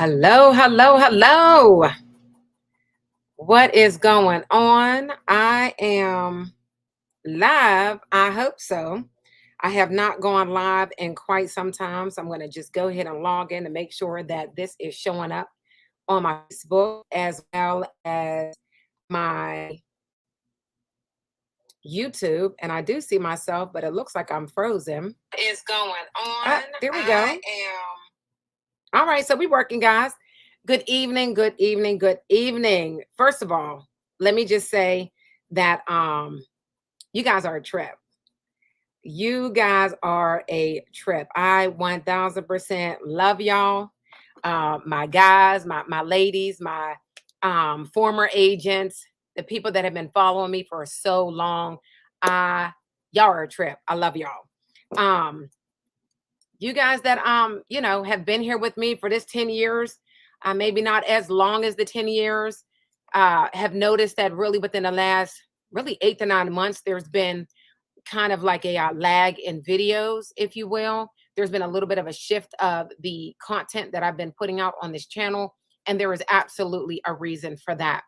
Hello, hello, hello. What is going on? I am live. I hope so. I have not gone live in quite some time, so I'm going to just go ahead and log in to make sure that this is showing up on my Facebook as well as my YouTube. And I do see myself, but it looks like I'm frozen. What is going on? There we go. All right, so we're working, guys. Good evening, good evening, good evening. First of all, let me just say that you guys are a trip. You guys are a trip. I 1000% love y'all. My guys, my ladies, my former agents, the people that have been following me for so long. Y'all are a trip. I love y'all. You guys that have been here with me for this 10 years, maybe not as long as the 10 years, have noticed that really within the last 8 to 9 months, there's been kind of like a lag in videos, if you will. There's been a little bit of a shift of the content that I've been putting out on this channel, and there is absolutely a reason for that.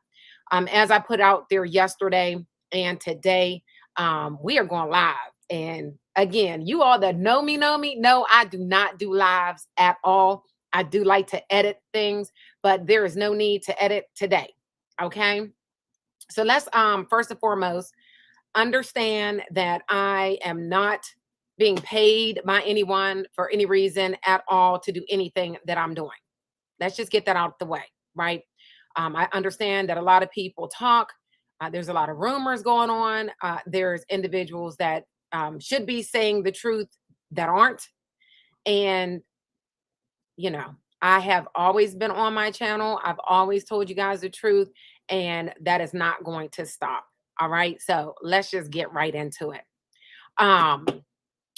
As I put out there yesterday and today, we are going live. And again, you all that know me, know I do not do lives at all. I do like to edit things, but there is no need to edit today. Okay. So let's first and foremost understand that I am not being paid by anyone for any reason at all to do anything that I'm doing. Let's just get that out of the way, right? I understand that a lot of people talk. There's a lot of rumors going on. There's individuals that should be saying the truth that aren't. And, I have always been on my channel. I've always told you guys the truth, and that is not going to stop. All right. So let's just get right into it.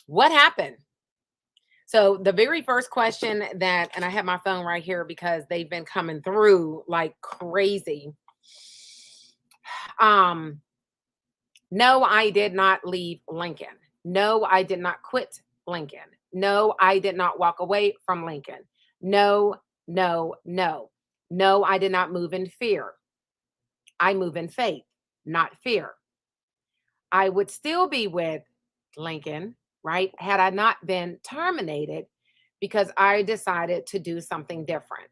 What happened? So the very first question and I have my phone right here because they've been coming through like crazy. No, I did not leave Lincoln. No, I did not quit Lincoln. No, I did not walk away from Lincoln. No, no, no. No, I did not move in fear. I move in faith, not fear. I would still be with Lincoln, right? Had I not been terminated because I decided to do something different.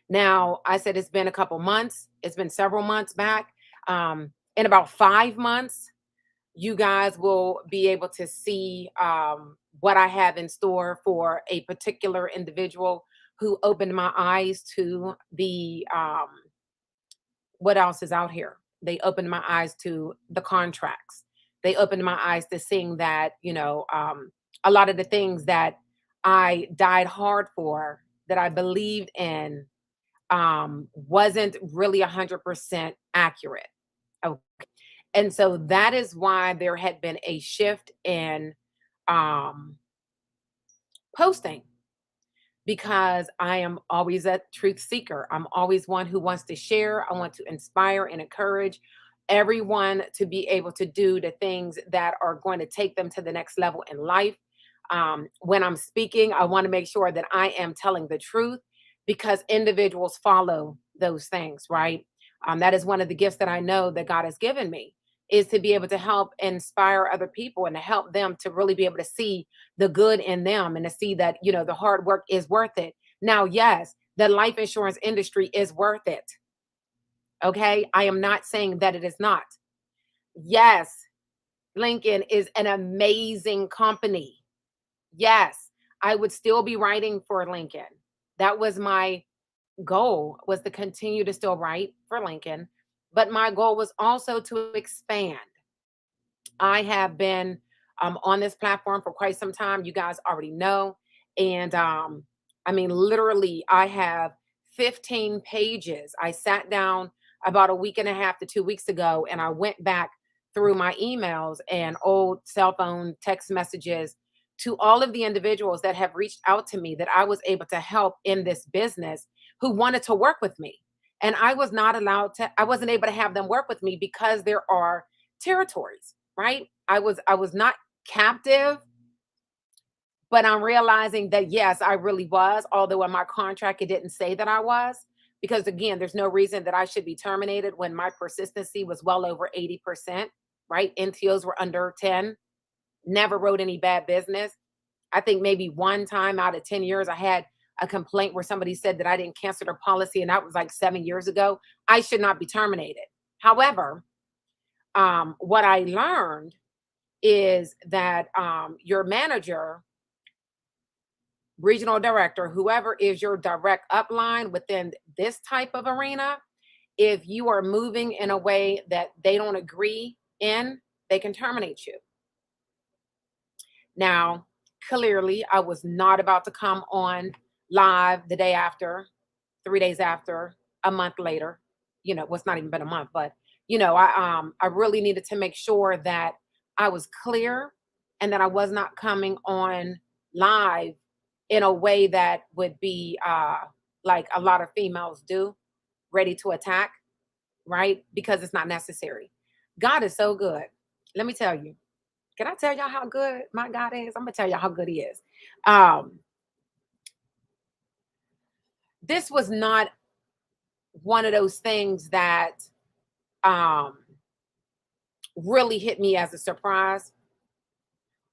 Now, I said it's been a couple months. It's been several months back. In about 5 months, you guys will be able to see what I have in store for a particular individual who opened my eyes to the what else is out here. They opened my eyes to the contracts. They opened my eyes to seeing that, a lot of the things that I died hard for, that I believed in, wasn't really 100% accurate. Okay. And so that is why there had been a shift in posting, because I am always a truth seeker. I'm always one who wants to share. I want to inspire and encourage everyone to be able to do the things that are going to take them to the next level in life. When I'm speaking, I want to make sure that I am telling the truth, because individuals follow those things, right? That is one of the gifts that I know that God has given me, is to be able to help inspire other people and to help them to really be able to see the good in them and to see that, the hard work is worth it. Now, yes, the life insurance industry is worth it. Okay. I am not saying that it is not. Yes, Lincoln is an amazing company. Yes, I would still be writing for Lincoln. That was my goal, was to continue to still write for Lincoln. But my goal was also to expand. I have been on this platform for quite some time. You guys already know. And literally, I have 15 pages. I sat down about a week and a half to 2 weeks ago, and I went back through my emails and old cell phone text messages to all of the individuals that have reached out to me that I was able to help in this business, who wanted to work with me. And I wasn't able to have them work with me because there are territories, right? I was not captive, But I'm realizing that, yes, I really was, although in my contract, it didn't say that I was, because again, there's no reason that I should be terminated when my persistency was well over 80%, right? NTOs were under 10, never wrote any bad business. I think maybe one time out of 10 years, I had a complaint where somebody said that I didn't cancel their policy, and that was like 7 years ago. I should not be terminated. However, what I learned is that your manager, regional director, whoever is your direct upline within this type of arena, if you are moving in a way that they don't agree in, they can terminate you. Now, clearly, I was not about to come on live the day after, 3 days after, a month later. It's not even been a month, but I really needed to make sure that I was clear and that I was not coming on live in a way that would be like a lot of females do, ready to attack, right? Because it's not necessary. God is so good. Let me tell you. Can I tell y'all how good my God is? I'm gonna tell y'all how good he is. This was not one of those things that really hit me as a surprise.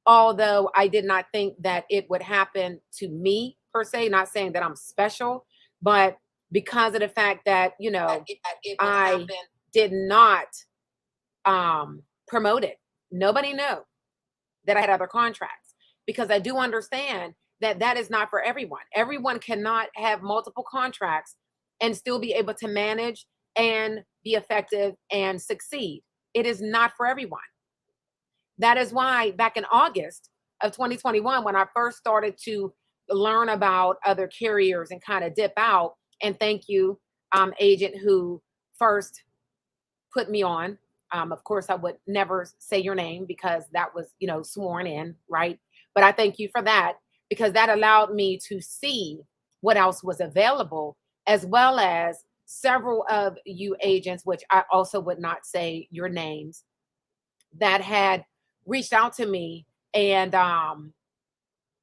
Although I did not think that it would happen to me per se, not saying that I'm special, but because of the fact that, I did not promote it. Nobody knew that I had other contracts, because I do understand that that is not for everyone. Everyone cannot have multiple contracts and still be able to manage and be effective and succeed. It is not for everyone. That is why back in August of 2021, when I first started to learn about other carriers and kind of dip out, and thank you, agent who first put me on. Of course, I would never say your name because that was, sworn in, right? But I thank you for that, because that allowed me to see what else was available, as well as several of you agents, which I also would not say your names, that had reached out to me and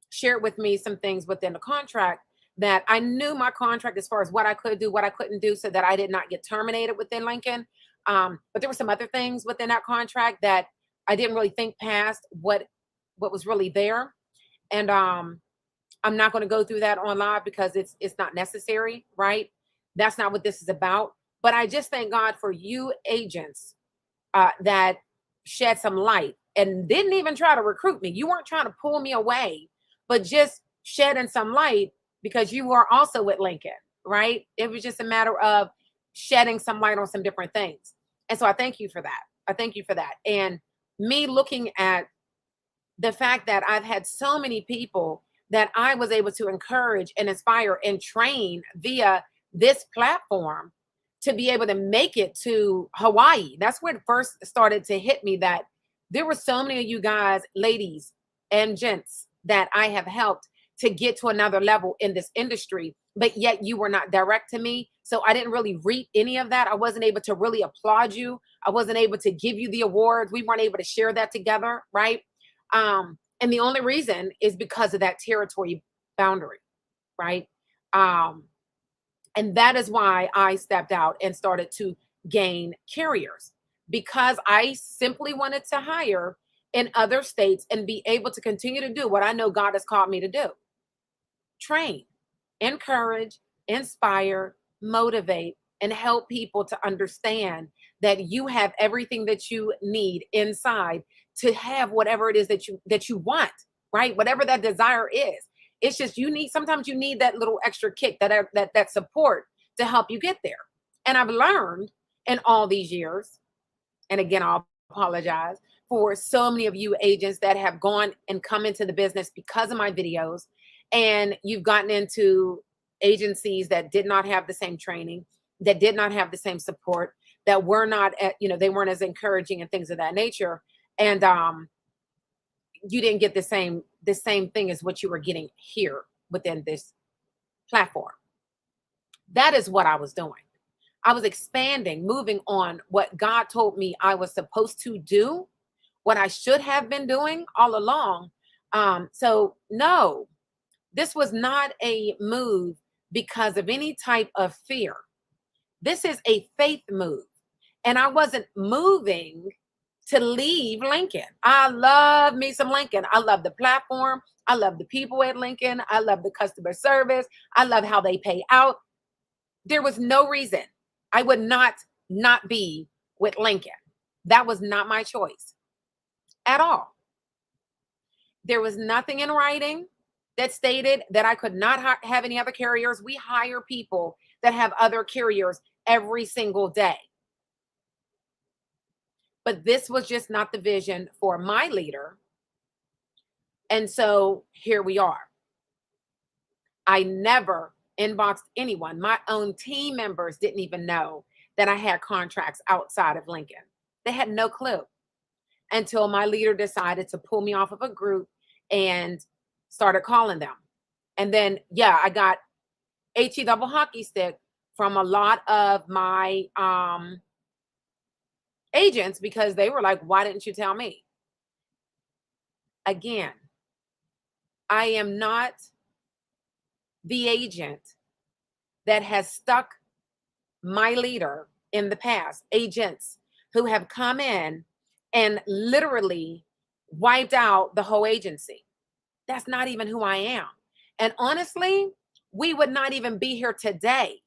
shared with me some things within the contract that I knew my contract as far as what I could do, what I couldn't do, so that I did not get terminated within Lincoln. But there were some other things within that contract that I didn't really think past what was really there. And I'm not going to go through that on live because it's not necessary, right? That's not what this is about. But I just thank God for you agents that shed some light and didn't even try to recruit me. You weren't trying to pull me away, but just shedding some light because you were also with Lincoln, right? It was just a matter of shedding some light on some different things. And so I thank you for that. I thank you for that. And me looking at the fact that I've had so many people that I was able to encourage and inspire and train via this platform to be able to make it to Hawaii. That's where it first started to hit me, that there were so many of you guys, ladies and gents, that I have helped to get to another level in this industry, but yet you were not direct to me. So I didn't really reap any of that. I wasn't able to really applaud you. I wasn't able to give you the awards. We weren't able to share that together, right? And the only reason is because of that territory boundary, right? And that is why I stepped out and started to gain carriers, because I simply wanted to hire in other states and be able to continue to do what I know God has called me to do. Train, encourage, inspire, motivate, and help people to understand that you have everything that you need inside to have whatever it is that you want, right? Whatever that desire is. It's just sometimes you need that little extra kick, that support to help you get there. And I've learned in all these years, and again, I'll apologize for so many of you agents that have gone and come into the business because of my videos, and you've gotten into agencies that did not have the same training, that did not have the same support, that were not they weren't as encouraging and things of that nature. And you didn't get the same thing as what you were getting here within this platform. That is what I was doing. I was expanding, moving on what God told me I was supposed to do, what I should have been doing all along. So no, this was not a move because of any type of fear. This is a faith move. And I wasn't moving to leave Lincoln. I love me some Lincoln. I love the platform. I love the people at Lincoln. I love the customer service. I love how they pay out. There was no reason I would not be with Lincoln. That was not my choice at all. There was nothing in writing that stated that I could not have any other carriers. We hire people that have other carriers every single day. But this was just not the vision for my leader. And so here we are. I never inboxed anyone. My own team members didn't even know that I had contracts outside of Lincoln. They had no clue until my leader decided to pull me off of a group and started calling them. And then, yeah, I got HE double hockey stick from a lot of my agents because they were like, why didn't you tell me? Again, I am not the agent that has stuck my leader in the past. Agents who have come in and literally wiped out the whole agency. That's not even who I am. And honestly, we would not even be here today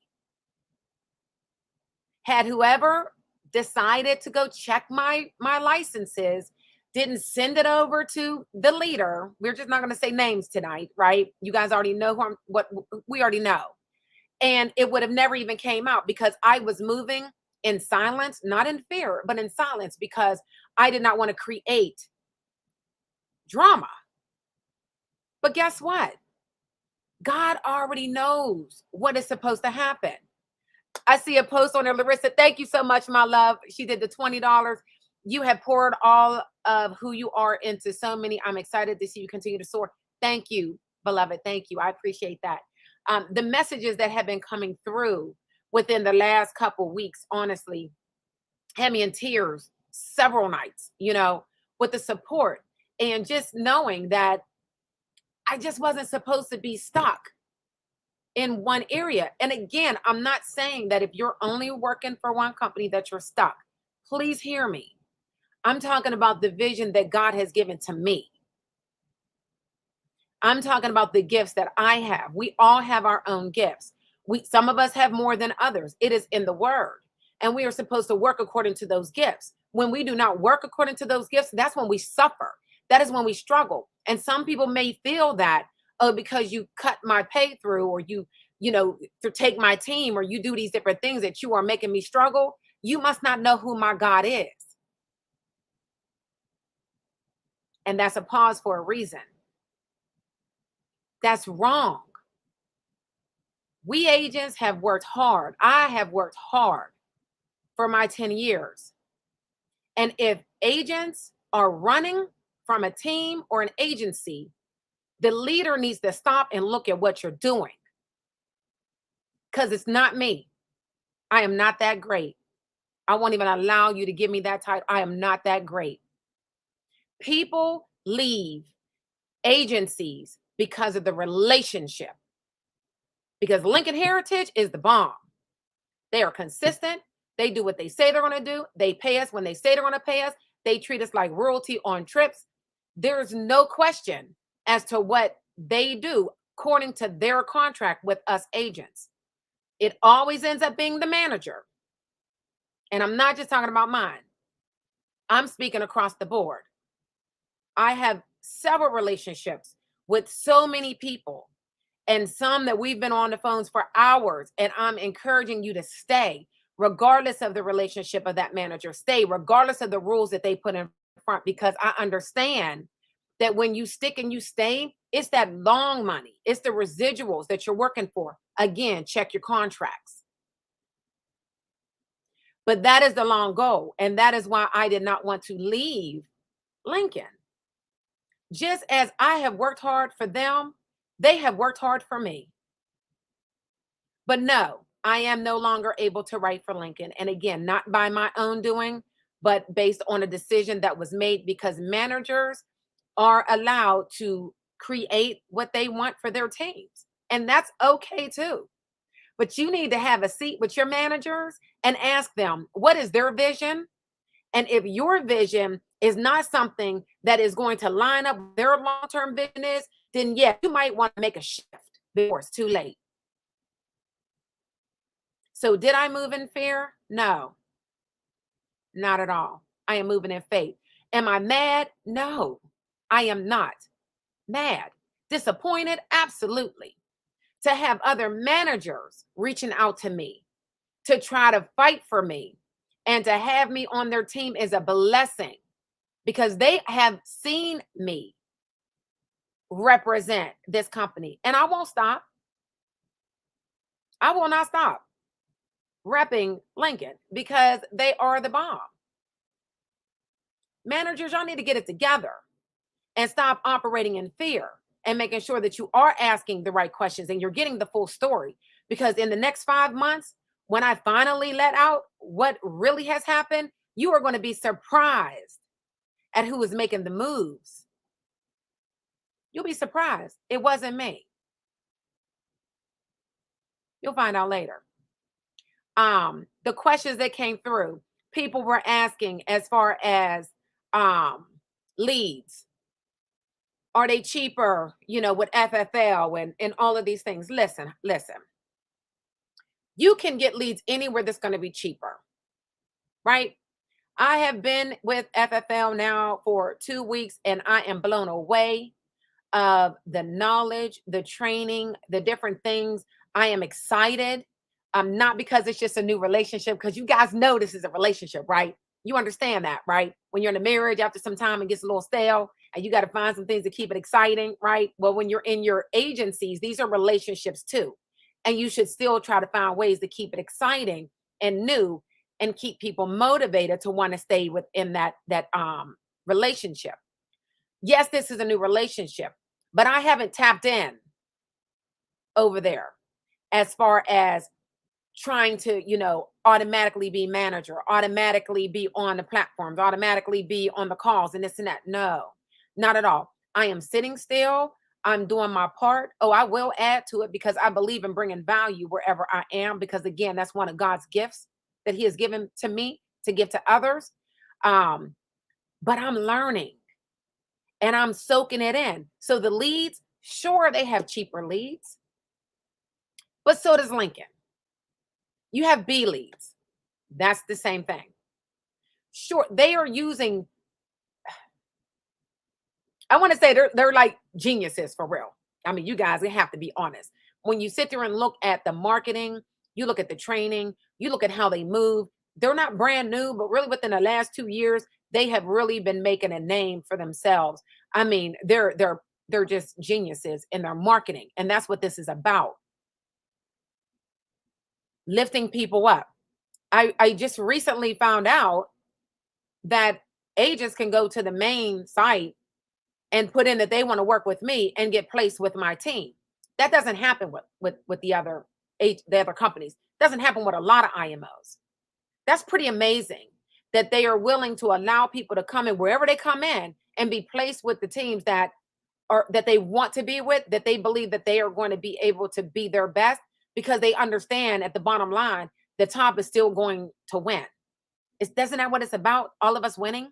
had whoever decided to go check my licenses didn't send it over to the leader. We're just not going to say names tonight, right? You guys already know what we already know. And it would have never even came out because I was moving in silence, not in fear, but in silence because I did not want to create drama. But guess what? God already knows what is supposed to happen. I see a post on there, Larissa. Thank you so much, my love. She did the $20. You have poured all of who you are into so many. I'm excited to see you continue to soar. Thank you, beloved. Thank you. I appreciate that. The messages that have been coming through within the last couple weeks, honestly, had me in tears several nights, with the support and just knowing that I just wasn't supposed to be stuck in one area. And again, I'm not saying that if you're only working for one company that you're stuck. Please hear me. I'm talking about the vision that God has given to me. I'm talking about the gifts that I have. We all have our own gifts. Some of us have more than others. It is in the word. And we are supposed to work according to those gifts. When we do not work according to those gifts, that's when we suffer. That is when we struggle. And some people may feel that, oh, because you cut my pay through, or you to take my team, or you do these different things that you are making me struggle. You must not know who my God is. And that's a pause for a reason. That's wrong. We agents have worked hard. I have worked hard for my 10 years. And if agents are running from a team or an agency, the leader needs to stop and look at what you're doing. Because it's not me. I am not that great. I won't even allow you to give me that title. I am not that great. People leave agencies because of the relationship. Because Lincoln Heritage is the bomb. They are consistent. They do what they say they're going to do. They pay us when they say they're going to pay us. They treat us like royalty on trips. There's no question as to what they do according to their contract with us agents. It always ends up being the manager. And I'm not just talking about mine. I'm speaking across the board. I have several relationships with so many people, and some that we've been on the phones for hours. And I'm encouraging you to stay, regardless of the relationship of that manager. Stay, regardless of the rules that they put in front, because I understand that when you stick and you stay, it's that long money. It's the residuals that you're working for. Again, check your contracts. But that is the long goal. And that is why I did not want to leave Lincoln. Just as I have worked hard for them, they have worked hard for me. But no, I am no longer able to write for Lincoln. And again, not by my own doing, but based on a decision that was made because managers are allowed to create what they want for their teams. And that's okay too. But you need to have a seat with your managers and ask them, what is their vision? And if your vision is not something that is going to line up with their long-term vision is, then yeah, you might want to make a shift before it's too late. So did I move in fear? No, not at all. I am moving in faith. Am I mad? No, I am not mad. Disappointed? Absolutely. To have other managers reaching out to me to try to fight for me and to have me on their team is a blessing, because they have seen me represent this company. And I won't stop. I will not stop repping Lincoln because they are the bomb. Managers, y'all need to get it together and stop operating in fear and making sure that you are asking the right questions and you're getting the full story. Because in the next 5 months, when I finally let out what really has happened, you are going to be surprised at who is making the moves. You'll be surprised. It wasn't me. You'll find out later. The questions that came through, people were asking as far as leads. Are they cheaper, with FFL and all of these things? Listen. You can get leads anywhere that's going to be cheaper, right? I have been with FFL now for 2 weeks and I am blown away of the knowledge, the training, the different things. I am excited. Not because it's just a new relationship, because you guys know this is a relationship, right? You understand that, right? When you're in a marriage, after some time, it gets a little stale and you got to find some things to keep it exciting, right? Well, when you're in your agencies, these are relationships too. And you should still try to find ways to keep it exciting and new and keep people motivated to want to stay within that relationship. Yes, this is a new relationship, but I haven't tapped in over there as far as trying to, automatically be manager, automatically be on the platforms, automatically be on the calls and this and that. No, not at all. I am sitting still. I'm doing my part. Oh, I will add to it because I believe in bringing value wherever I am, because again, that's one of God's gifts that he has given to me to give to others. But I'm learning and I'm soaking it in. So the leads, sure, they have cheaper leads, but so does Lincoln. You have B leads. That's the same thing. Sure, they are using, I want to say they're like geniuses for real. I mean, you guys, we have to be honest. When you sit there and look at the marketing, you look at the training, you look at how they move, they're not brand new, but really within the last 2 years, they have really been making a name for themselves. I mean, they're just geniuses in their marketing. And that's what this is about. Lifting people up. I just recently found out that agents can go to the main site and put in that they want to work with me and get placed with my team. That doesn't happen with the other companies. Doesn't happen with a lot of IMOs. That's pretty amazing that they are willing to allow people to come in wherever they come in and be placed with the teams that they want to be with, that they believe that they are going to be able to be their best, because they understand at the bottom line, the top is still going to win. Isn't that what it's about? All of us winning.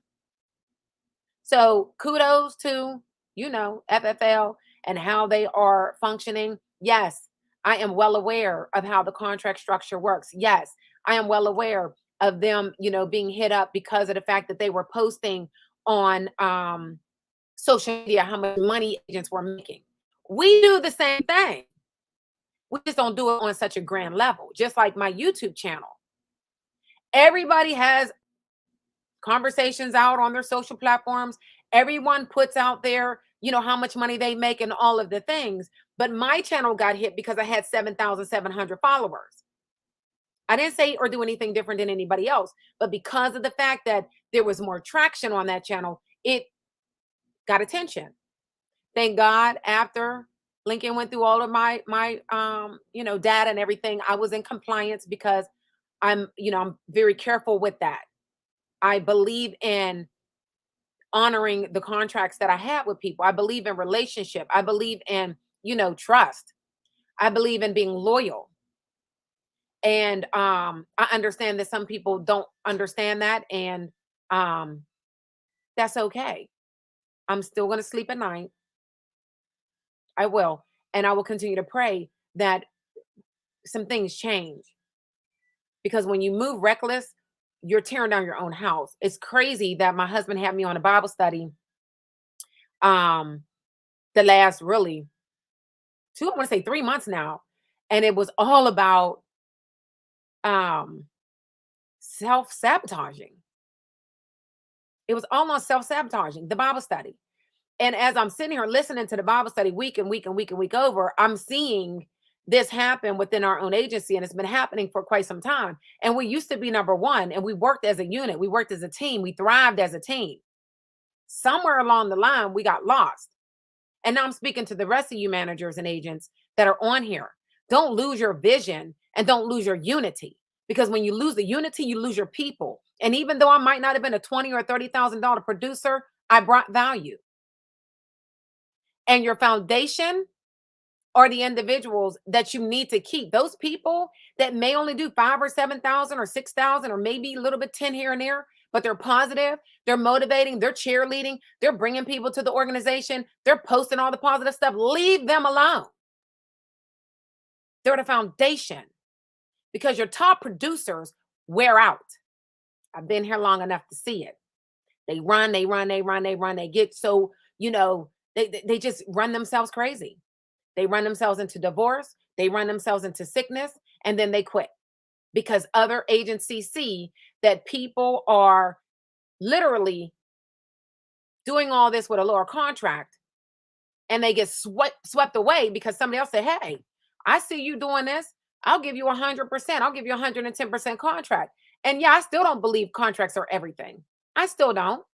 So kudos to, FFL and how they are functioning. Yes, I am well aware of how the contract structure works. Yes, I am well aware of them, being hit up because of the fact that they were posting on social media how much money agents were making. We do the same thing. We just don't do it on such a grand level, just like my YouTube channel. Everybody has conversations out on their social platforms. Everyone puts out there, how much money they make and all of the things. But my channel got hit because I had 7,700 followers. I didn't say or do anything different than anybody else, but because of the fact that there was more traction on that channel, it got attention. Thank God, after Lincoln went through all of my data and everything, I was in compliance because I'm very careful with that. I believe in honoring the contracts that I had with people. I believe in relationship. I believe in, trust. I believe in being loyal. And I understand that some people don't understand that, and that's okay. I'm still going to sleep at night. I will. And I will continue to pray that some things change. Because when you move reckless, you're tearing down your own house. It's crazy that my husband had me on a Bible study the last really I want to say 3 months now. And it was all about self-sabotaging. It was all on self-sabotaging, the Bible study. And as I'm sitting here listening to the Bible study week and week and week and week over, I'm seeing this happen within our own agency, and it's been happening for quite some time. And we used to be number one, and we worked as a unit. We worked as a team. We thrived as a team. Somewhere along the line, we got lost. And now I'm speaking to the rest of you managers and agents that are on here. Don't lose your vision and don't lose your unity. Because when you lose the unity, you lose your people. And even though I might not have been a $20,000 or $30,000 producer, I brought value. And your foundation are the individuals that you need to keep. Those people that may only do 5 or 7,000 or 6,000 or maybe a little bit 10 here and there, but they're positive, they're motivating, they're cheerleading, they're bringing people to the organization, they're posting all the positive stuff. Leave them alone. They're the foundation, because your top producers wear out. I've been here long enough to see it. They run, they get so, they just run themselves crazy. They run themselves into divorce. They run themselves into sickness, and then they quit because other agencies see that people are literally doing all this with a lower contract, and they get swept away because somebody else said, hey, I see you doing this. I'll give you 100%. I'll give you 110% contract. And yeah, I still don't believe contracts are everything. I still don't.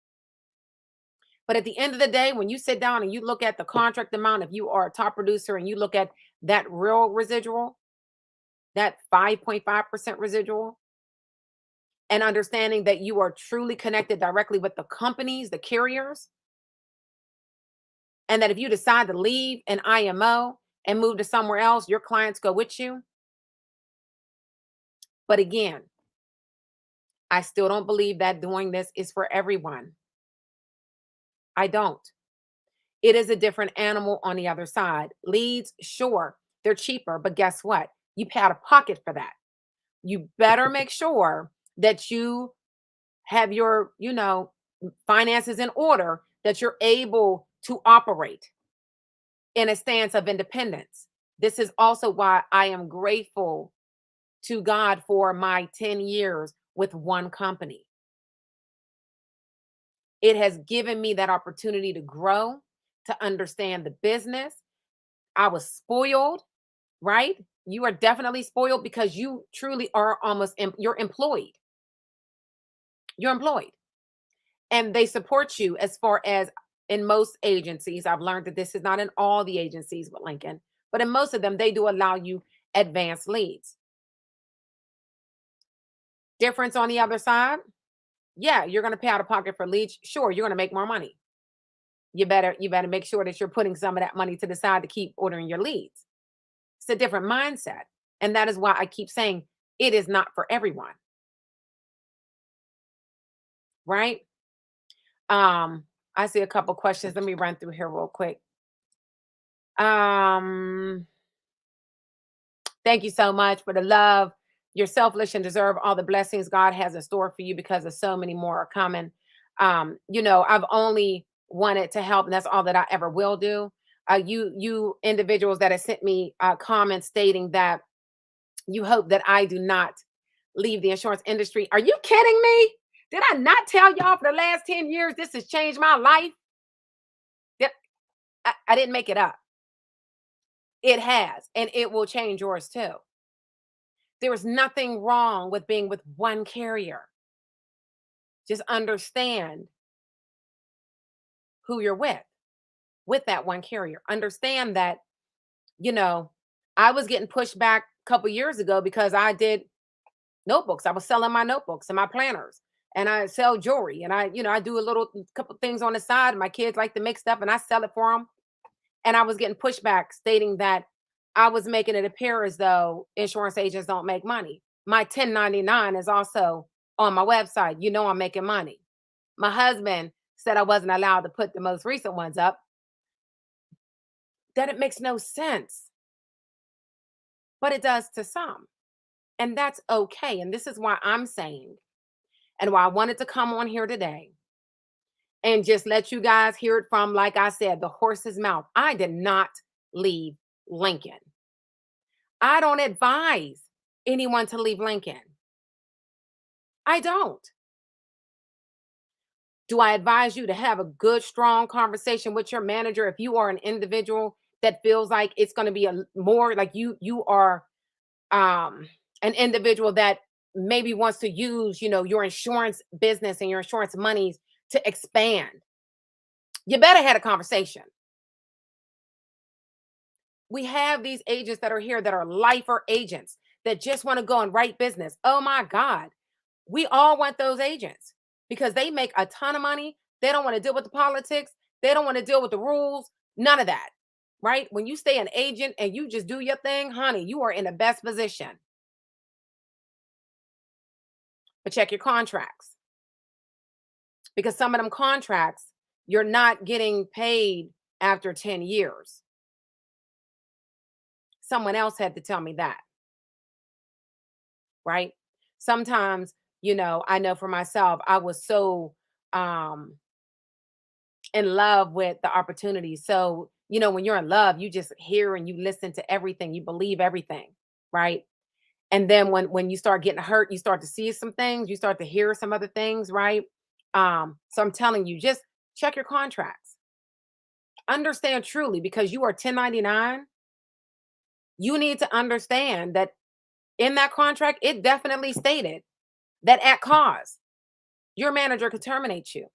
But at the end of the day, when you sit down and you look at the contract amount, if you are a top producer and you look at that real residual, that 5.5% residual, and understanding that you are truly connected directly with the companies, the carriers, and that if you decide to leave an IMO and move to somewhere else, your clients go with you. But again, I still don't believe that doing this is for everyone. I don't. It is a different animal on the other side. Leads, sure, they're cheaper, but guess what? You pay out of pocket for that. You better make sure that you have your, finances in order, that you're able to operate in a stance of independence. This is also why I am grateful to God for my 10 years with one company. It has given me that opportunity to grow, to understand the business. I was spoiled, right? You are definitely spoiled because you truly are you're employed. You're employed. And they support you as far as in most agencies. I've learned that this is not in all the agencies with Lincoln, but in most of them, they do allow you advanced leads. Difference on the other side. Yeah, you're going to pay out of pocket for leads. Sure, you're going to make more money. You better make sure that you're putting some of that money to the side to keep ordering your leads. It's a different mindset. And that is why I keep saying it is not for everyone. Right? I see a couple questions. Let me run through here real quick. Thank you so much for the love. You're selfless and deserve all the blessings God has in store for you, because of so many more are coming. I've only wanted to help, and that's all that I ever will do. You individuals that have sent me comments stating that you hope that I do not leave the insurance industry. Are you kidding me? Did I not tell y'all for the last 10 years this has changed my life? I didn't make it up. It has, and it will change yours too. There is nothing wrong with being with one carrier. Just understand who you're with that one carrier. Understand that, I was getting pushed back a couple years ago because I did notebooks. I was selling my notebooks and my planners. and I sell jewelry, and I do a little couple things on the side. My kids like to make stuff, and I sell it for them. And I was getting pushback stating that I was making it appear as though insurance agents don't make money. My 1099 is also on my website. I'm making money. My husband said I wasn't allowed to put the most recent ones up. That it makes no sense. But it does to some. And that's okay. And this is why I'm saying, and why I wanted to come on here today and just let you guys hear it from, like I said, the horse's mouth. I did not leave Lincoln. I don't advise anyone to leave Lincoln. I don't. Do I advise you to have a good, strong conversation with your manager if you are an individual that feels like it's going to be a more like you are an individual that maybe wants to use, your insurance business and your insurance monies to expand? You better have a conversation. We have these agents that are here that are lifer agents that just want to go and write business. Oh my God. We all want those agents because they make a ton of money. They don't want to deal with the politics. They don't want to deal with the rules. None of that, right? When you stay an agent and you just do your thing, honey, you are in the best position. But check your contracts, because some of them contracts, you're not getting paid after 10 years. Someone else had to tell me that, right? Sometimes, I know for myself, I was so in love with the opportunity. So, when you're in love, you just hear and you listen to everything. You believe everything, right? And then when you start getting hurt, you start to see some things, you start to hear some other things, right? So I'm telling you, just check your contracts. Understand truly, because you are 1099. You need to understand that in that contract, it definitely stated that at cause, your manager could terminate you.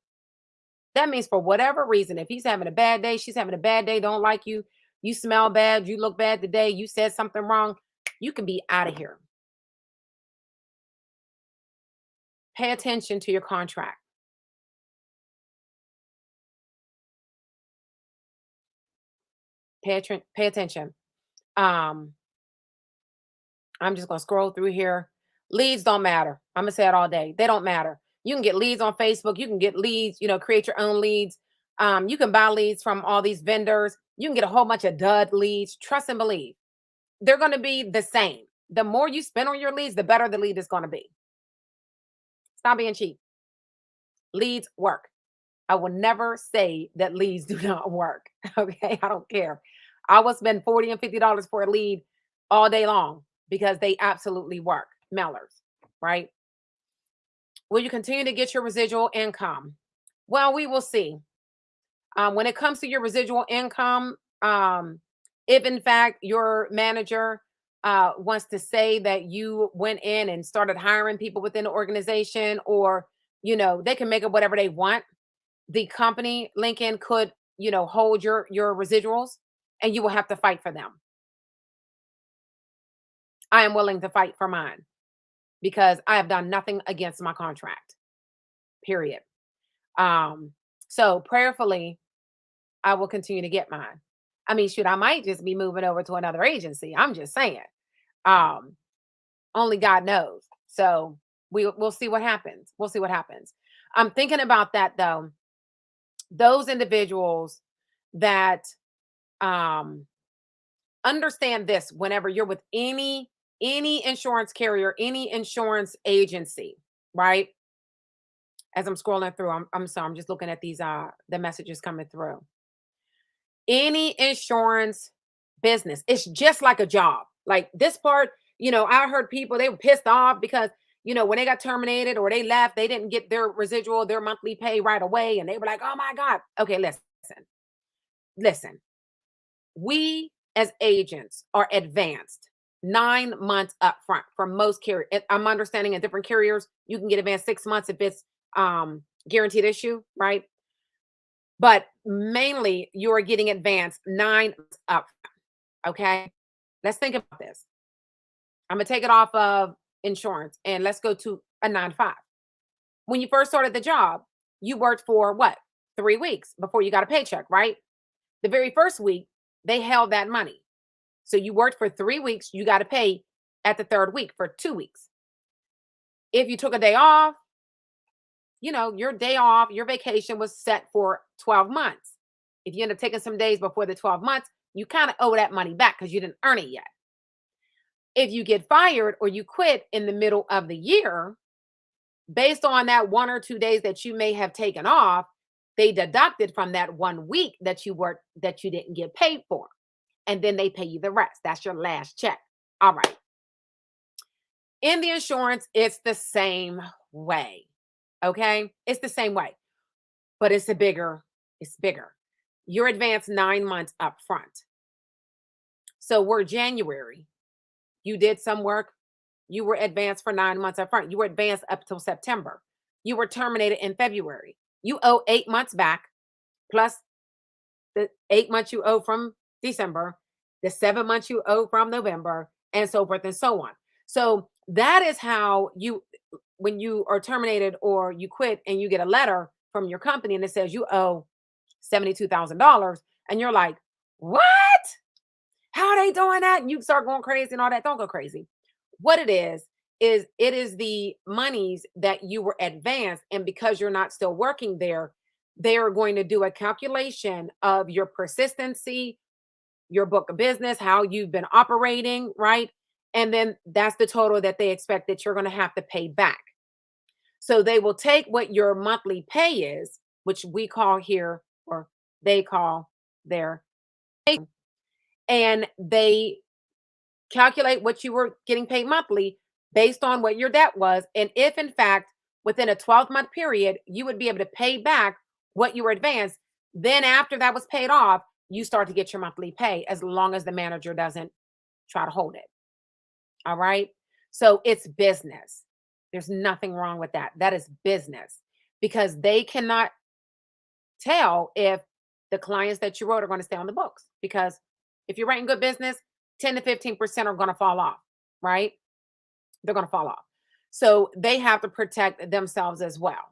That means for whatever reason, if he's having a bad day, she's having a bad day, don't like you, you smell bad, you look bad today, you said something wrong, you can be out of here. Pay attention to your contract. Pay attention. I'm just going to scroll through here. Leads don't matter. I'm going to say it all day. They don't matter. You can get leads on Facebook. You can get leads, create your own leads. You can buy leads from all these vendors. You can get a whole bunch of dud leads. Trust and believe. They're going to be the same. The more you spend on your leads, the better the lead is going to be. Stop being cheap. Leads work. I will never say that leads do not work. Okay. I don't care. I will spend $40 and $50 for a lead all day long because they absolutely work. Mailers, right? Will you continue to get your residual income? Well, we will see. When it comes to your residual income, if in fact your manager wants to say that you went in and started hiring people within the organization, or, they can make it whatever they want. The company, Lincoln, could, hold your residuals, and you will have to fight for them. I am willing to fight for mine because I have done nothing against my contract, period. So prayerfully, I will continue to get mine. I mean, shoot, I might just be moving over to another agency. I'm just saying. Only God knows. So we'll see what happens. We'll see what happens. I'm thinking about that though. Those individuals that understand this, whenever you're with any insurance carrier, any insurance agency, right? As I'm scrolling through, I'm sorry, I'm just looking at these the messages coming through. Any insurance business, it's just like a job. Like this part, I heard people, they were pissed off because, when they got terminated or they left, they didn't get their residual, their monthly pay right away. And they were like, oh my God. Okay, listen. We as agents are advanced 9 months up front for most carriers. I'm understanding in different carriers, you can get advanced 6 months if it's guaranteed issue, right? But mainly you're getting advanced 9 months up front. Okay. Let's think about this. I'm going to take it off of insurance and let's go to a 9-to-5. When you first started the job, you worked for what? 3 weeks before you got a paycheck, right? The very first week, they held that money. So you worked for 3 weeks, you got to pay at the third week for 2 weeks. If you took a day off, your day off, your vacation was set for 12 months. If you end up taking some days before the 12 months, you kind of owe that money back because you didn't earn it yet. If you get fired or you quit in the middle of the year, based on that 1 or 2 days that you may have taken off, they deducted from that 1 week that you worked that you didn't get paid for. And then they pay you the rest. That's your last check. All right. In the insurance, it's the same way. Okay? It's the same way. But it's bigger. You're advanced 9 months up front. So we're January. You did some work. You were advanced for 9 months up front. You were advanced up till September. You were terminated in February. You owe 8 months back, plus the 8 months you owe from December, the 7 months you owe from November, and so forth and so on. So that is how when you are terminated or you quit and you get a letter from your company and it says you owe $72,000, and you're like, what? How are they doing that? And you start going crazy and all that. Don't go crazy. What it is it is the monies that you were advanced, and because you're not still working there, they are going to do a calculation of your persistency, your book of business, how you've been operating, right? And then that's the total that they expect that you're going to have to pay back. So they will take what your monthly pay is, which we call here, or they call their pay, and they calculate what you were getting paid monthly based on what your debt was. And if in fact, within a 12-month period, you would be able to pay back what you were advanced, then after that was paid off, you start to get your monthly pay, as long as the manager doesn't try to hold it. All right. So it's business. There's nothing wrong with that. That is business, because they cannot tell if the clients that you wrote are going to stay on the books, because if you're writing good business, 10 to 15% are going to fall off, right? They're going to fall off. So they have to protect themselves as well.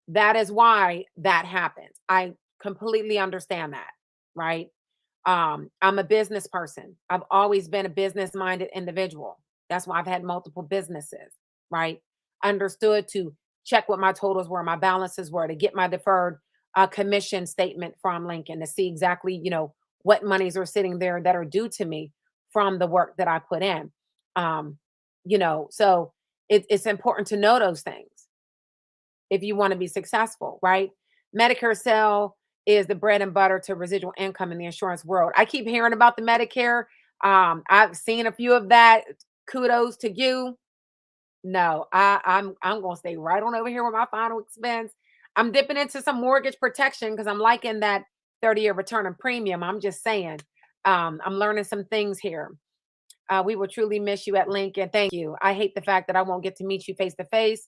That is why that happens. I completely understand that, right? I'm a business person. I've always been a business-minded individual. That's why I've had multiple businesses, right? Understood to check what my totals were, my balances were, to get my deferred commission statement from Lincoln, to see exactly, what monies are sitting there that are due to me from the work that I put in. So it's important to know those things if you want to be successful, right? Medicare sell is the bread and butter to residual income in the insurance world. I keep hearing about the Medicare. I've seen a few of that. Kudos to you. No, I'm gonna stay right on over here with my final expense. I'm dipping into some mortgage protection because I'm liking that 30-year return on premium. I'm just saying, I'm learning some things here. We will truly miss you at Lincoln. Thank you. I hate the fact that I won't get to meet you face to face.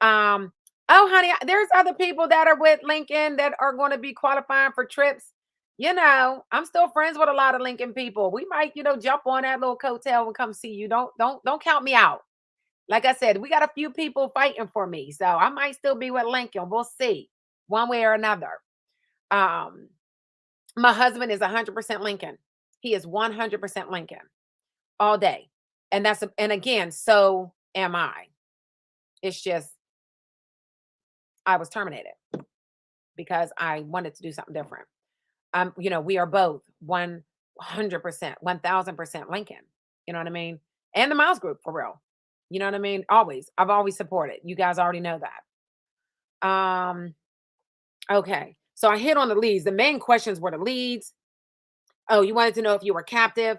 Oh, honey, there's other people that are with Lincoln that are going to be qualifying for trips. I'm still friends with a lot of Lincoln people. We might, jump on that little coattail and come see you. Don't count me out. Like I said, we got a few people fighting for me, so I might still be with Lincoln. We'll see, one way or another. My husband is 100% Lincoln. He is 100% Lincoln all day. And and again, so am I. It's just, I was terminated because I wanted to do something different. We are both 100%, 1000% Lincoln. You know what I mean? And the Miles Group, for real. You know what I mean? Always. I've always supported. You guys already know that. Okay. So I hit on the leads. The main questions were the leads. Oh, you wanted to know if you were captive.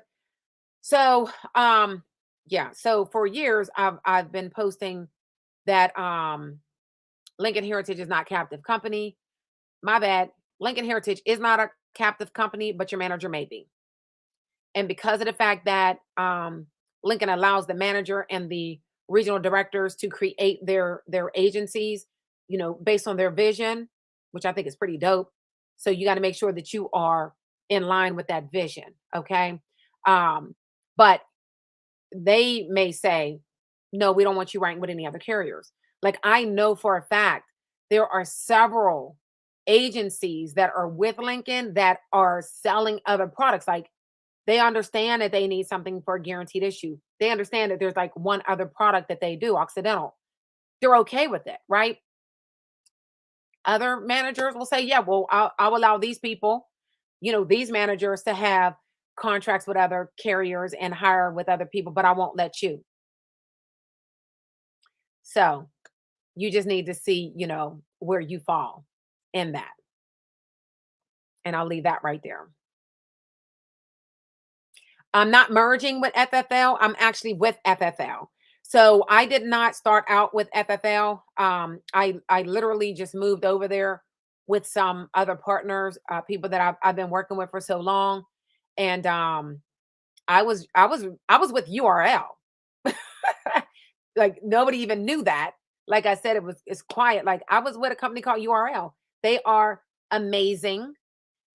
So, yeah. So for years, I've been posting that Lincoln Heritage is not captive company. My bad. Lincoln Heritage is not a captive company, but your manager may be. And because of the fact that Lincoln allows the manager and the regional directors to create their agencies, based on their vision, which I think is pretty dope. So you got to make sure that you are in line with that vision. Okay. But they may say, no, we don't want you writing with any other carriers. Like, I know for a fact there are several agencies that are with Lincoln that are selling other products. Like, they understand that they need something for a guaranteed issue. They understand that there's like one other product that they do, Occidental. They're okay with it, right? Other managers will say, yeah, well, I'll allow these people, these managers to have contracts with other carriers and hire with other people, but I won't let you. So you just need to see, where you fall in that. And I'll leave that right there. I'm not merging with FFL. I'm actually with FFL. So I did not start out with FFL. I literally just moved over there with some other partners, people that I've been working with for so long, and I was with URL. Like, nobody even knew that. Like I said, it's quiet. Like, I was with a company called URL. They are amazing.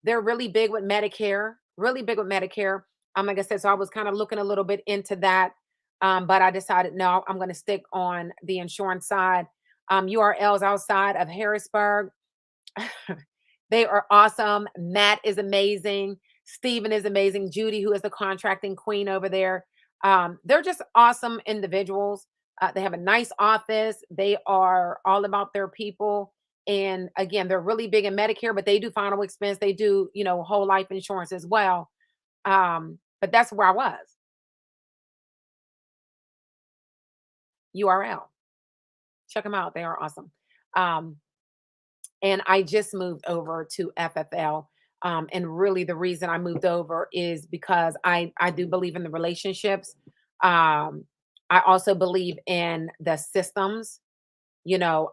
They're really big with Medicare, really big with Medicare. Like I said, so I was kind of looking a little bit into that. But I decided, no, I'm going to stick on the insurance side. URL's outside of Harrisburg. They are awesome. Matt is amazing. Stephen is amazing. Judy, who is the contracting queen over there. They're just awesome individuals. They have a nice office. They are all about their people. And again, they're really big in Medicare, but they do final expense. They do, whole life insurance as well. But that's where I was. URL. Check them out. They are awesome. Um, and I just moved over to FFL. And really, the reason I moved over is because I do believe in the relationships. I also believe in the systems.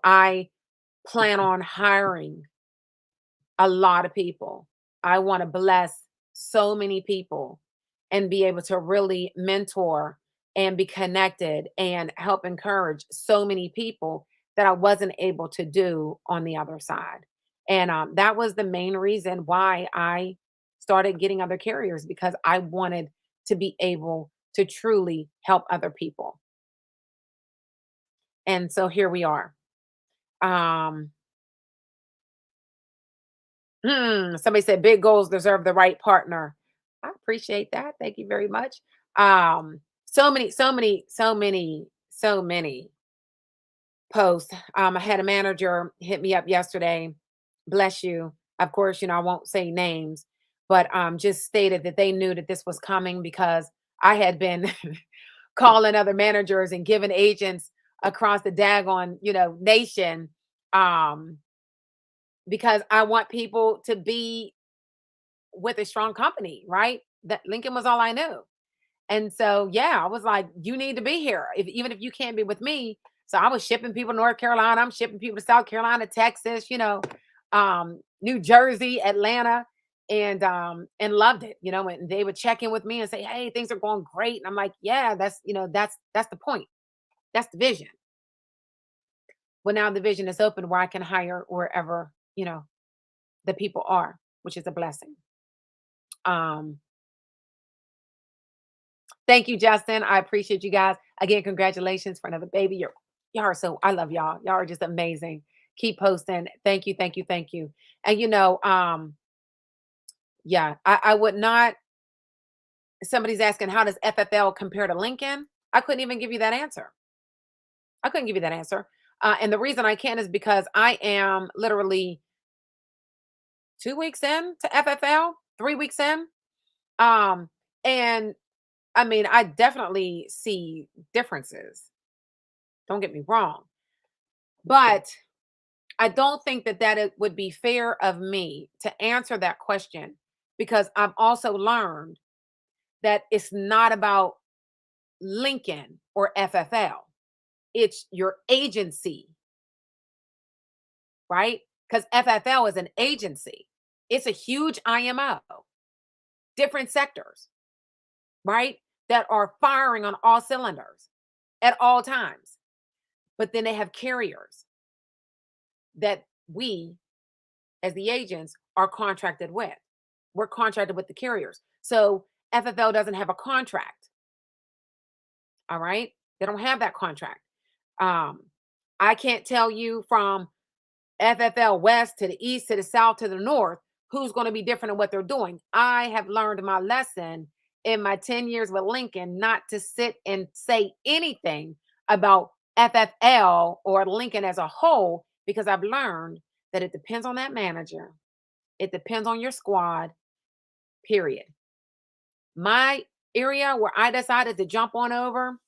I plan on hiring a lot of people. I want to bless so many people and be able to really mentor and be connected and help encourage so many people that I wasn't able to do on the other side. And that was the main reason why I started getting other carriers, because I wanted to be able to truly help other people. And so here we are. Um, Somebody said big goals deserve the right partner. I appreciate that. Thank you very much. So many, so many, so many, so many posts. I had a manager hit me up yesterday. Bless you. Of course, I won't say names, but just stated that they knew that this was coming because I had been calling other managers and giving agents across the daggone, nation. Um, because I want people to be with a strong company, right? That Lincoln was all I knew. And so, yeah, I was like, you need to be here, even if you can't be with me. So I was shipping people to North Carolina. I'm shipping people to South Carolina, Texas, New Jersey, Atlanta, and loved it, and they would check in with me and say, hey, things are going great. And I'm like, yeah, that's the point. That's the vision. Well, now the vision is open where I can hire wherever, the people are, which is a blessing. Um, Thank you, Justin. I appreciate you guys. Again, congratulations for another baby. Y'all are so, I love y'all. Y'all are just amazing. Keep posting. Thank you, thank you, thank you. And yeah, I would not. Somebody's asking, how does FFL compare to Lincoln? I couldn't even give you that answer. I couldn't give you that answer. And the reason I can't is because I am literally 2 weeks in to FFL, 3 weeks in. And I mean, I definitely see differences. Don't get me wrong. But I don't think that it would be fair of me to answer that question, because I've also learned that it's not about Lincoln or FFL. It's your agency, right? Because FFL is an agency. It's a huge IMO, different sectors, right? That are firing on all cylinders at all times. But then they have carriers that we, as the agents, are contracted with. We're contracted with the carriers. So FFL doesn't have a contract. All right. They don't have that contract. Um, I can't tell you from FFL West to the East to the South to the North who's going to be different in what they're doing. I have learned my lesson in my 10 years with Lincoln not to sit and say anything about FFL or Lincoln as a whole, because I've learned that it depends on that manager. It depends on your squad, period. My area where I decided to jump on over,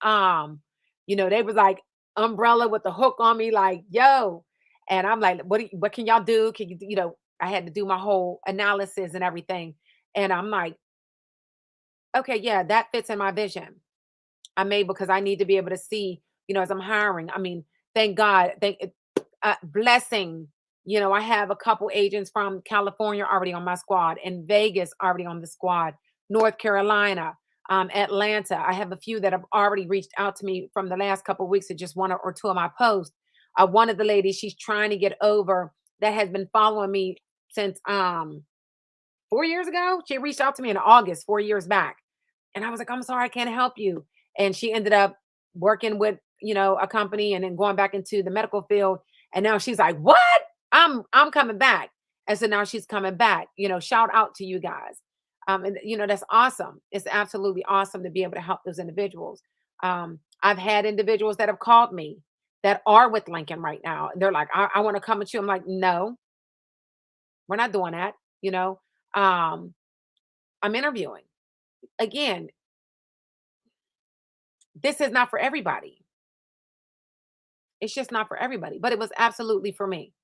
um, they was like umbrella with the hook on me, like, yo. And I'm like, what can y'all do? Can I had to do my whole analysis and everything. And I'm like, okay, yeah, that fits in my vision. I made because I need to be able to see, as I'm hiring. I mean, thank God, blessing. I have a couple agents from California already on my squad, and Vegas already on the squad, North Carolina, Atlanta. I have a few that have already reached out to me from the last couple of weeks to just one or two of my posts. One of the ladies, she's trying to get over, that has been following me since 4 years ago. She reached out to me in August, 4 years back. And I was like, I'm sorry, I can't help you. And she ended up working with, a company and then going back into the medical field. And now she's like, what? I'm coming back. And so now she's coming back. Shout out to you guys. And that's awesome. It's absolutely awesome to be able to help those individuals. I've had individuals that have called me that are with Lincoln right now. They're like, I want to come with you. I'm like, no, we're not doing that. I'm interviewing. Again, this is not for everybody. It's just not for everybody, but it was absolutely for me.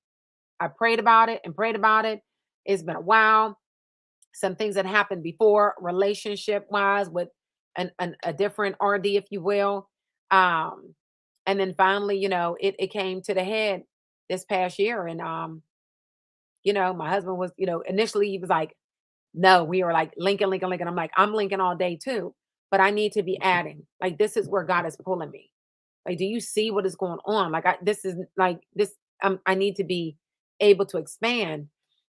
I prayed about it and prayed about it. It's been a while. Some things that happened before, relationship wise, with a different RD, if you will. And then finally, it came to the head this past year. And, my husband was, initially he was like, no, we were like Lincoln, Lincoln, Lincoln. I'm like, I'm Lincoln all day too, but I need to be adding. Like, this is where God is pulling me. Like, do you see what is going on? Like, this is like this. I need to be able to expand.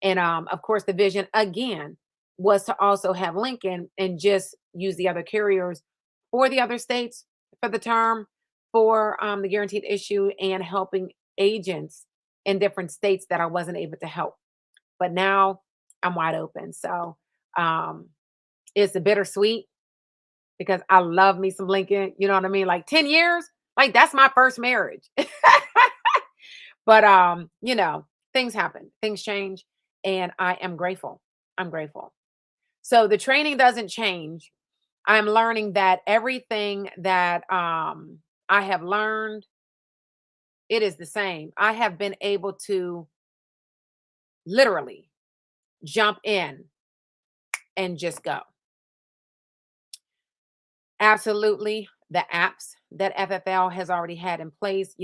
And of course, the vision again was to also have Lincoln and just use the other carriers for the other states for the term, for the guaranteed issue, and helping agents in different states that I wasn't able to help. But now I'm wide open. So it's a bittersweet because I love me some Lincoln. You know what I mean? Like 10 years, like that's my first marriage. But things happen, things change, and I am grateful. I'm grateful. So the training doesn't change. I'm learning that everything that I have learned, it is the same. I have been able to literally jump in and just go. Absolutely. The apps that FFL has already had in place,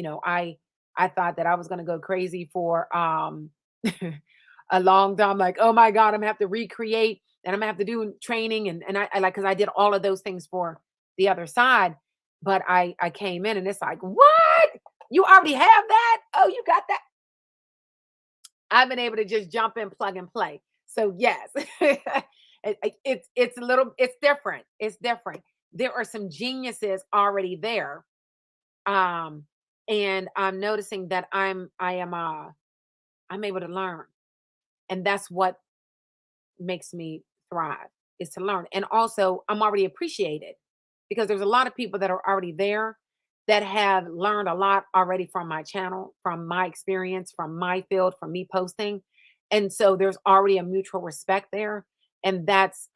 I thought that I was going to go crazy for a long time. Like, oh my God, I'm gonna have to recreate and I'm gonna have to do training. And I like, cause I did all of those things for the other side, but I came in and it's like, what? You already have that? Oh, you got that? I've been able to just jump in, plug and play. So yes, it's a little, it's different. It's different. There are some geniuses already there. And I'm noticing that I'm able to learn. And that's what makes me thrive, is to learn. And also I'm already appreciated because there's a lot of people that are already there that have learned a lot already from my channel, from my experience, from my field, from me posting. And so there's already a mutual respect there. And that's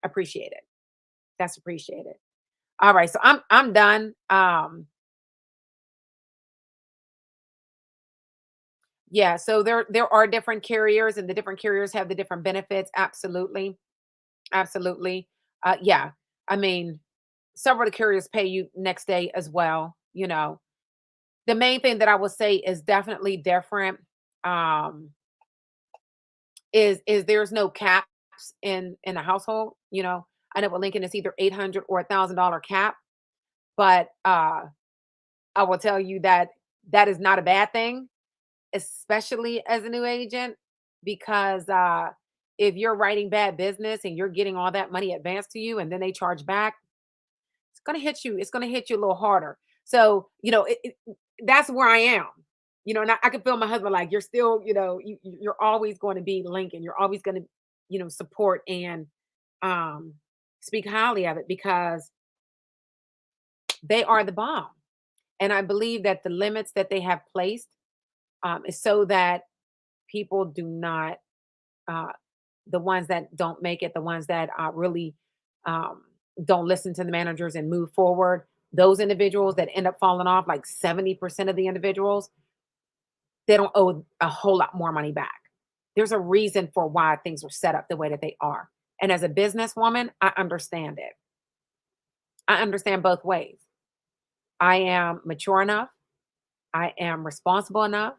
appreciated. That's appreciated. All right. So I'm done. Yeah, so there are different carriers and the different carriers have the different benefits. Absolutely. Absolutely. Yeah. I mean, several of the carriers pay you next day as well. The main thing that I would say is definitely different. Um, is there's no caps in a household. I know with Lincoln it's either 800 or $1,000 cap, but I will tell you that that is not a bad thing, especially as a new agent, because if you're writing bad business and you're getting all that money advanced to you and then they charge back, it's going to hit you. It's going to hit you a little harder. So, that's where I am. You know, and I can feel my husband like, you're still, you're always going to be Lincoln. You're always going to, support and um, speak highly of it because they are the bomb. And I believe that the limits that they have placed is so that people do not, uh, the ones that don't make it, the ones that really um, don't listen to the managers and move forward, those individuals that end up falling off, like 70% of the individuals, they don't owe a whole lot more money back. There's a reason for why things are set up the way that they are. And as a businesswoman, I understand it. I understand both ways. I am mature enough. I am responsible enough.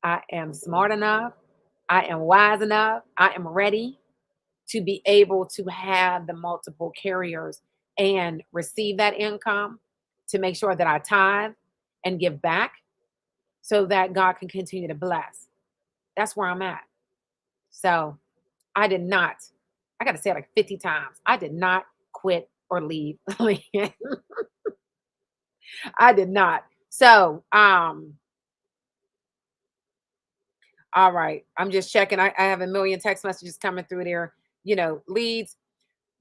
I am smart enough. I am wise enough. I am ready to be able to have the multiple carriers and receive that income to make sure that I tithe and give back so that God can continue to bless. That's where I'm at. So I did not, I got to say it like 50 times. I did not quit or leave. I did not. So, all right. I'm just checking. I have a million text messages coming through there. Leads.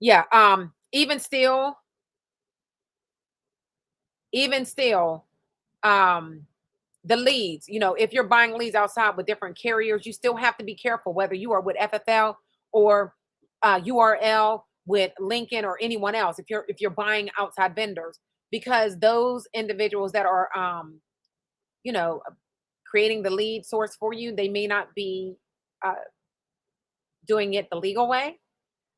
Yeah. Even still, um, the leads, if you're buying leads outside with different carriers, you still have to be careful whether you are with FFL or URL with Lincoln or anyone else. If you're buying outside vendors, because those individuals that are you know creating the lead source for you, they may not be uh, doing it the legal way.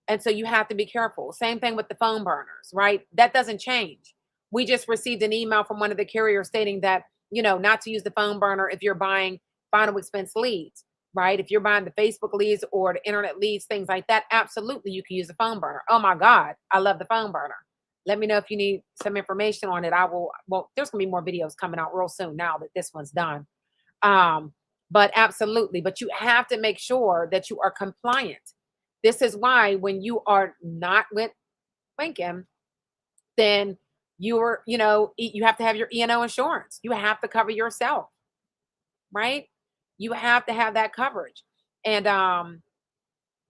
And so you have to be careful. Same thing with the phone burners, right? That doesn't change. We just received an email from one of the carriers stating that, not to use the phone burner if you're buying final expense leads, right? If you're buying the Facebook leads or the internet leads, things like that, absolutely you can use the phone burner. Oh my God, I love the phone burner. Let me know if you need some information on it. Well, there's gonna be more videos coming out real soon now that this one's done. Um, but absolutely, but you have to make sure that you are compliant. This is why when you are not with Lincoln, then you have to have your E&O insurance. You have to cover yourself, right? You have to have that coverage. And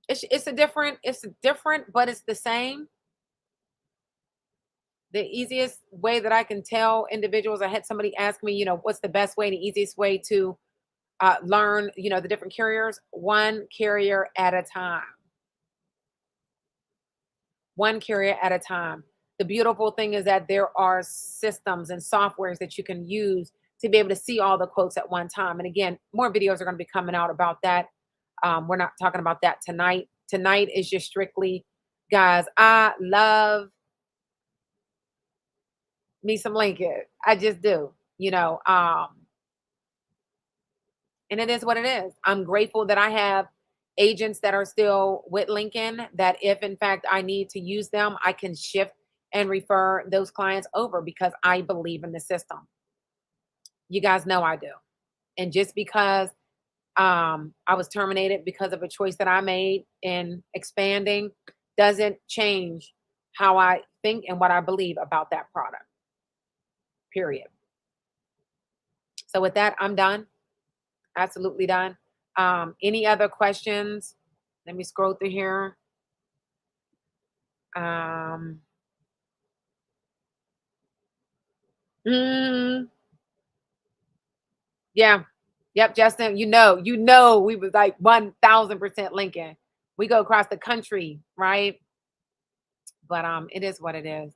it's different, but it's the same. The easiest way that I can tell individuals, I had somebody ask me, what's the best way, the easiest way to learn, the different carriers, one carrier at a time. One carrier at a time. The beautiful thing is that there are systems and softwares that you can use to be able to see all the quotes at one time. And again, more videos are going to be coming out about that. We're not talking about that tonight. Tonight is just strictly, guys, I love me some Lincoln. I just do, and it is what it is. I'm grateful that I have agents that are still with Lincoln, that if in fact I need to use them, I can shift and refer those clients over because I believe in the system. You guys know I do. And just because I was terminated because of a choice that I made in expanding doesn't change how I think and what I believe about that product. Period. So with that, I'm done. Absolutely done. Any other questions? Let me scroll through here. Um, mm, yeah. Yep, Justin, we was like 1000% Lincoln. We go across the country, right? But it is what it is.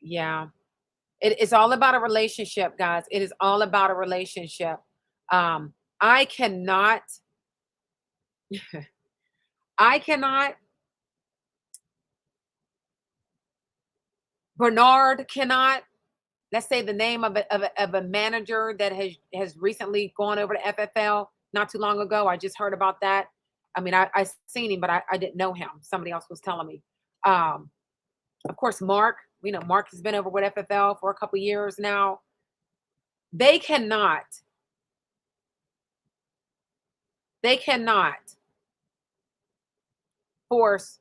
Yeah. It's all about a relationship, guys. It is all about a relationship. Um, I cannot, I cannot, Bernard cannot, let's say the name of a manager that has recently gone over to FFL not too long ago. I just heard about that. I mean, I seen him, but I didn't know him. Somebody else was telling me. Um, of course, Mark. We know Mark has been over with FFL for a couple years now. They cannot. They cannot force,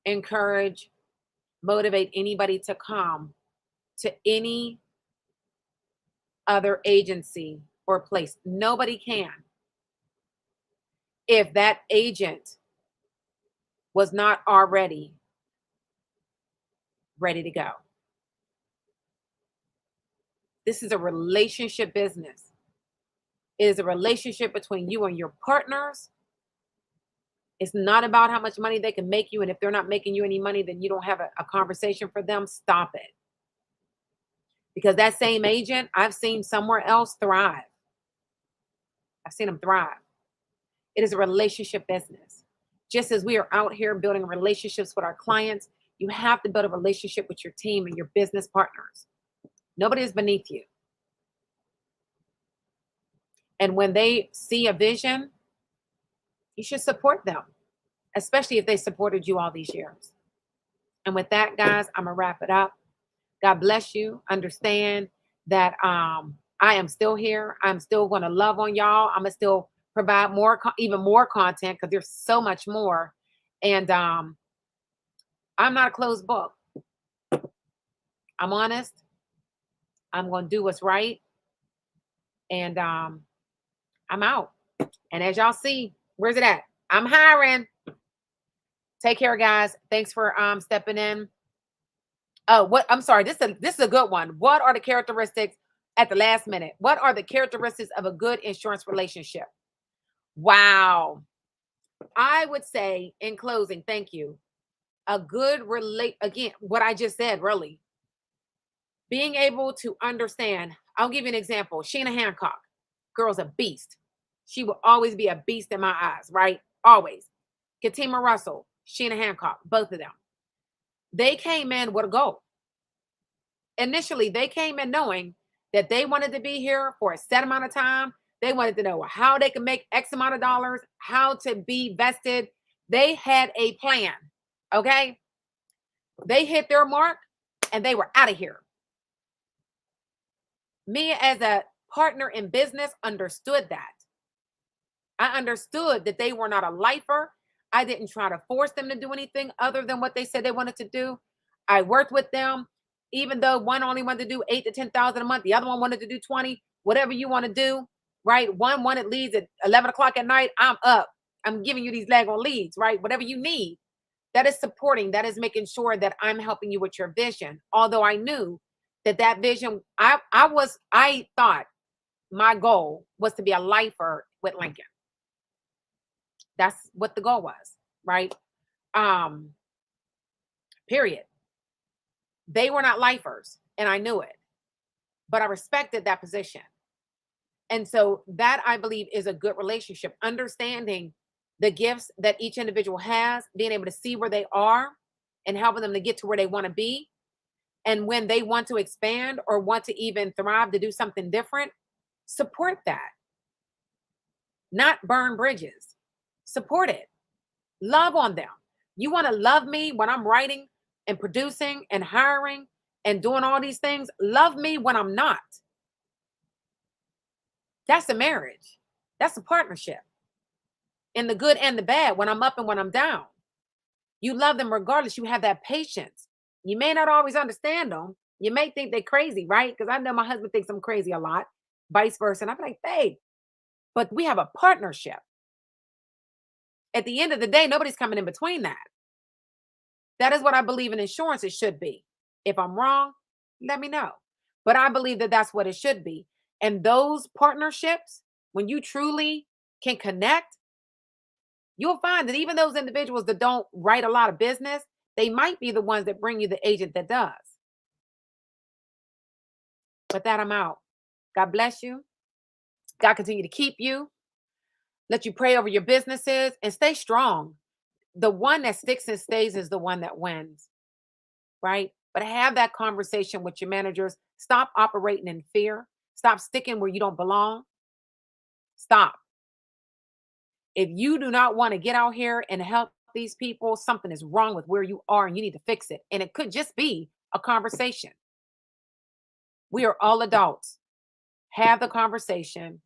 encourage, motivate anybody to come to any other agency or place. Nobody can. If that agent was not already ready to go. This is a relationship business. It is a relationship between you and your partners. It's not about how much money they can make you. And if they're not making you any money, then you don't have a conversation for them. Stop it. Because that same agent, I've seen somewhere else thrive. I've seen them thrive. It is a relationship business. Just as we are out here building relationships with our clients, you have to build a relationship with your team and your business partners. Nobody is beneath you. And when they see a vision, you should support them, especially if they supported you all these years. And with that, guys, I'm going to wrap it up. God bless you. Understand that I am still here. I'm still going to love on y'all. I'm going to still provide more, even more content, because there's so much more. And I'm not a closed book. I'm honest. I'm going to do what's right. And I'm out. And as y'all see, where's it at? I'm hiring. Take care, guys. Thanks for stepping in. Oh, I'm sorry. This is a good one. What are the characteristics at the last minute? What are the characteristics of a good insurance relationship? Wow. I would say in closing, thank you. A good again, what I just said, really. Being able to understand. I'll give you an example. Sheena Hancock, girl's a beast. She will always be a beast in my eyes, right? Always. Katima Russell, Sheena Hancock, both of them. They came in with a goal. Initially, they came in knowing that they wanted to be here for a set amount of time. They wanted to know how they could make X amount of dollars, how to be vested. They had a plan, okay? They hit their mark and they were out of here. Me as a partner in business understood that. I understood that they were not a lifer. I didn't try to force them to do anything other than what they said they wanted to do. I worked with them, even though one only wanted to do 8 to 10,000 a month. The other one wanted to do 20, whatever you want to do, right? One wanted leads at 11 o'clock at night. I'm up. I'm giving you these leg on leads, right? Whatever you need. That is supporting. That is making sure that I'm helping you with your vision. Although I knew that vision, I thought my goal was to be a lifer with Lincoln. That's what the goal was, right? Period. They were not lifers, and I knew it, but I respected that position. And so that, I believe, is a good relationship. Understanding the gifts that each individual has, being able to see where they are and helping them to get to where they want to be. And when they want to expand or want to even thrive to do something different, support that. Not burn bridges. Support it. Love on them. You want to love me when I'm writing and producing and hiring and doing all these things? Love me when I'm not. That's a marriage. That's a partnership. In the good and the bad, when I'm up and when I'm down. You love them regardless. You have that patience. You may not always understand them. You may think they're crazy, right? Because I know my husband thinks I'm crazy a lot. Vice versa. And I'm like, babe, but we have a partnership. At the end of the day, nobody's coming in between that. That is what I believe in insurance it should be. If I'm wrong, let me know. But I believe that that's what it should be. And those partnerships, when you truly can connect, you'll find that even those individuals that don't write a lot of business, they might be the ones that bring you the agent that does. With that, I'm out. God bless you. God continue to keep you. Let you pray over your businesses and stay strong. The one that sticks and stays is the one that wins, right? But have that conversation with your managers. Stop operating in fear. Stop sticking where you don't belong. Stop. If you do not want to get out here and help these people, something is wrong with where you are and you need to fix it. And it could just be a conversation. We are all adults. Have the conversation.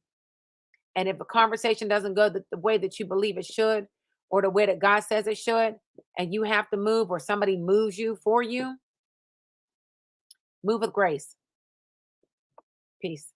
And if the conversation doesn't go the way that you believe it should, or the way that God says it should, and you have to move or somebody moves you for you, move with grace. Peace.